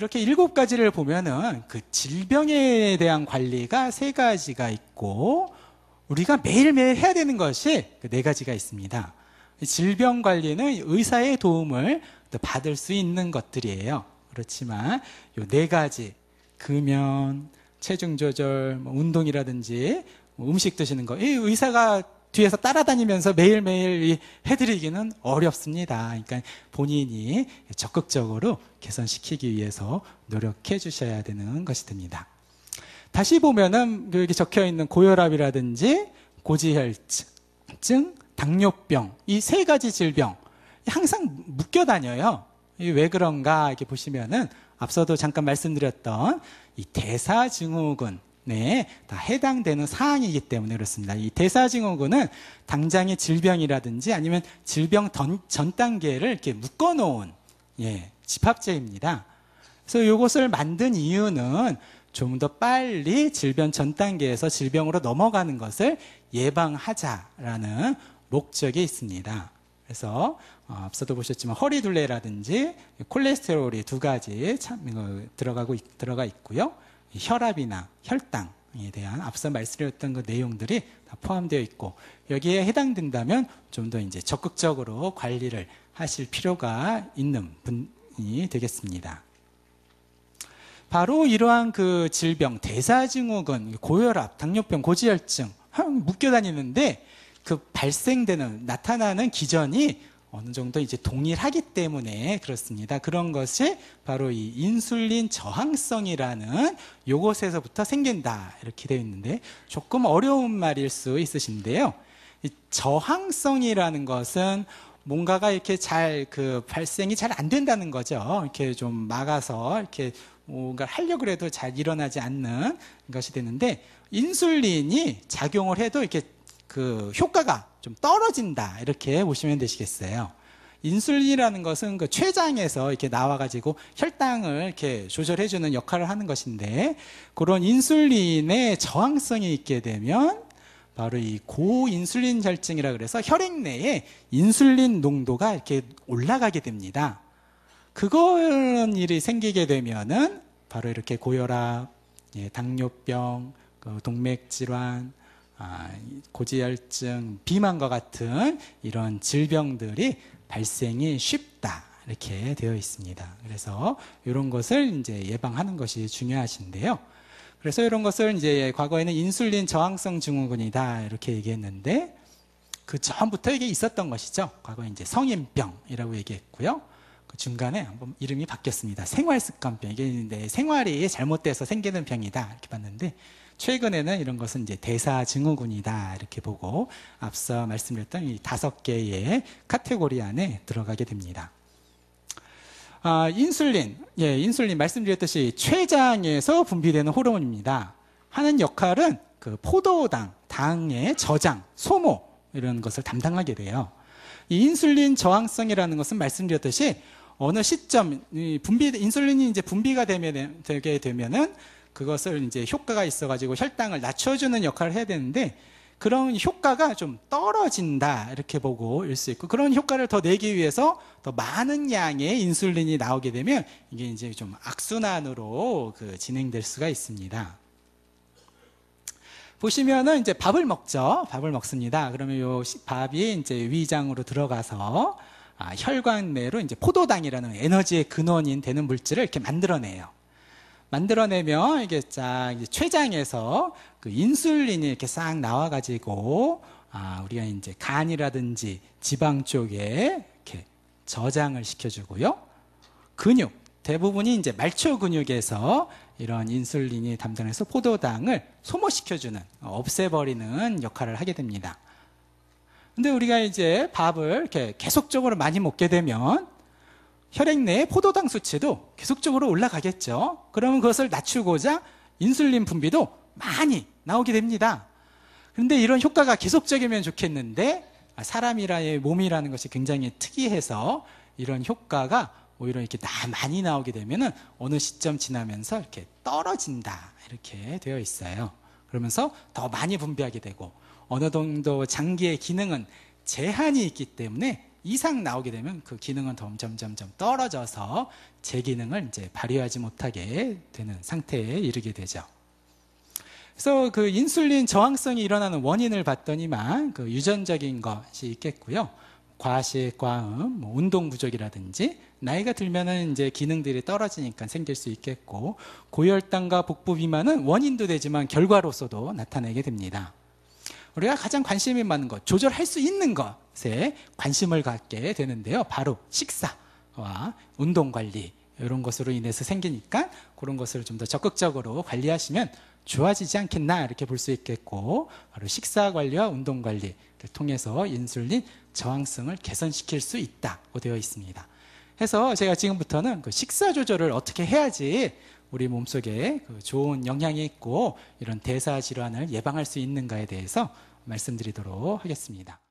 이렇게 7가지를 보면은 그 질병에 대한 관리가 3가지가 있고 우리가 매일매일 해야 되는 것이 그 4가지가 있습니다. 질병 관리는 의사의 도움을 받을 수 있는 것들이에요. 그렇지만 요 4가지, 금연, 체중 조절, 운동이라든지 음식 드시는 거, 이 의사가 뒤에서 따라다니면서 매일매일 해드리기는 어렵습니다. 그러니까 본인이 적극적으로 개선시키기 위해서 노력해 주셔야 되는 것이 됩니다. 다시 보면은 여기 적혀 있는 고혈압이라든지 고지혈증, 당뇨병, 이 3가지 질병 항상 묶여 다녀요. 왜 그런가 이렇게 보시면은 앞서도 잠깐 말씀드렸던 이 대사증후군에 다 해당되는 사항이기 때문에 그렇습니다. 이 대사증후군은 당장의 질병이라든지 아니면 질병 전 단계를 이렇게 묶어 놓은 집합제입니다. 그래서 이것을 만든 이유는 좀 더 빨리 질병 전 단계에서 질병으로 넘어가는 것을 예방하자라는 목적이 있습니다. 그래서 앞서도 보셨지만 허리둘레라든지 콜레스테롤이 2가지 들어가 있고요. 혈압이나 혈당에 대한 앞서 말씀드렸던 그 내용들이 다 포함되어 있고 여기에 해당된다면 좀 더 이제 적극적으로 관리를 하실 필요가 있는 분이 되겠습니다. 바로 이러한 그 질병, 대사증후군, 고혈압, 당뇨병, 고지혈증 묶여 다니는데 그 나타나는 기전이 어느 정도 이제 동일하기 때문에 그렇습니다. 그런 것이 바로 이 인슐린 저항성이라는 요것에서부터 생긴다. 이렇게 되어 있는데 조금 어려운 말일 수 있으신데요. 이 저항성이라는 것은 뭔가가 이렇게 발생이 잘 안 된다는 거죠. 이렇게 좀 막아서 이렇게 뭔가 하려고 해도 잘 일어나지 않는 것이 되는데 인슐린이 작용을 해도 이렇게 그 효과가 좀 떨어진다 이렇게 보시면 되시겠어요. 인슐린이라는 것은 그 췌장에서 이렇게 나와가지고 혈당을 이렇게 조절해주는 역할을 하는 것인데 그런 인슐린의 저항성이 있게 되면 바로 이 고인슐린 혈증이라 그래서 혈액 내에 인슐린 농도가 이렇게 올라가게 됩니다. 그런 일이 생기게 되면은 바로 이렇게 고혈압, 당뇨병, 동맥질환, 고지혈증, 비만과 같은 이런 질병들이 발생이 쉽다 이렇게 되어 있습니다. 그래서 이런 것을 이제 예방하는 것이 중요하신데요. 그래서 이런 것을 이제 과거에는 인슐린 저항성 증후군이다 이렇게 얘기했는데 그 전부터 이게 있었던 것이죠. 과거에 이제 성인병이라고 얘기했고요. 그 중간에 한번 이름이 바뀌었습니다. 생활습관병. 이게 생활이 잘못돼서 생기는 병이다 이렇게 봤는데 최근에는 이런 것은 이제 대사증후군이다 이렇게 보고 앞서 말씀드렸던 이 5개의 카테고리 안에 들어가게 됩니다. 인슐린 말씀드렸듯이 췌장에서 분비되는 호르몬입니다. 하는 역할은 그 포도당, 당의 저장, 소모 이런 것을 담당하게 돼요. 이 인슐린 저항성이라는 것은 말씀드렸듯이 어느 시점 인슐린이 이제 분비가 되게 되면은 그것을 이제 효과가 있어가지고 혈당을 낮춰주는 역할을 해야 되는데 그런 효과가 좀 떨어진다 이렇게 보고 일 수 있고 그런 효과를 더 내기 위해서 더 많은 양의 인슐린이 나오게 되면 이게 이제 좀 악순환으로 진행될 수가 있습니다. 보시면은 이제 밥을 먹죠. 밥을 먹습니다. 그러면 요 밥이 이제 위장으로 들어가서 혈관 내로 이제 포도당이라는 에너지의 근원인 되는 물질을 이렇게 만들어내요. 만들어내면 이게 이제 췌장에서 그 인슐린이 이렇게 싹 나와가지고 우리가 이제 간이라든지 지방 쪽에 이렇게 저장을 시켜주고요. 근육 대부분이 이제 말초 근육에서 이런 인슐린이 담당해서 포도당을 소모시켜주는 없애버리는 역할을 하게 됩니다. 근데 우리가 이제 밥을 이렇게 계속적으로 많이 먹게 되면 혈액 내의 포도당 수치도 계속적으로 올라가겠죠. 그러면 그것을 낮추고자 인슐린 분비도 많이 나오게 됩니다. 그런데 이런 효과가 계속적이면 좋겠는데 사람이라의 몸이라는 것이 굉장히 특이해서 이런 효과가 오히려 이렇게 많이 나오게 되면은 어느 시점 지나면서 이렇게 떨어진다 이렇게 되어 있어요. 그러면서 더 많이 분비하게 되고 어느 정도 장기의 기능은 제한이 있기 때문에 이상 나오게 되면 그 기능은 점점 떨어져서 제 기능을 이제 발휘하지 못하게 되는 상태에 이르게 되죠. 그래서 그 인슐린 저항성이 일어나는 원인을 봤더니만 그 유전적인 것이 있겠고요. 과식, 과음, 뭐 운동 부족이라든지 나이가 들면은 이제 기능들이 떨어지니까 생길 수 있겠고, 고혈당과 복부 비만은 원인도 되지만 결과로서도 나타나게 됩니다. 우리가 가장 관심이 많은 것, 조절할 수 있는 것에 관심을 갖게 되는데요. 바로 식사와 운동 관리, 이런 것으로 인해서 생기니까 그런 것을 좀 더 적극적으로 관리하시면 좋아지지 않겠나 이렇게 볼 수 있겠고, 바로 식사 관리와 운동 관리를 통해서 인슐린 저항성을 개선시킬 수 있다고 되어 있습니다. 그래서 제가 지금부터는 그 식사 조절을 어떻게 해야지 우리 몸속에 그 좋은 영향이 있고 이런 대사 질환을 예방할 수 있는가에 대해서 말씀드리도록 하겠습니다.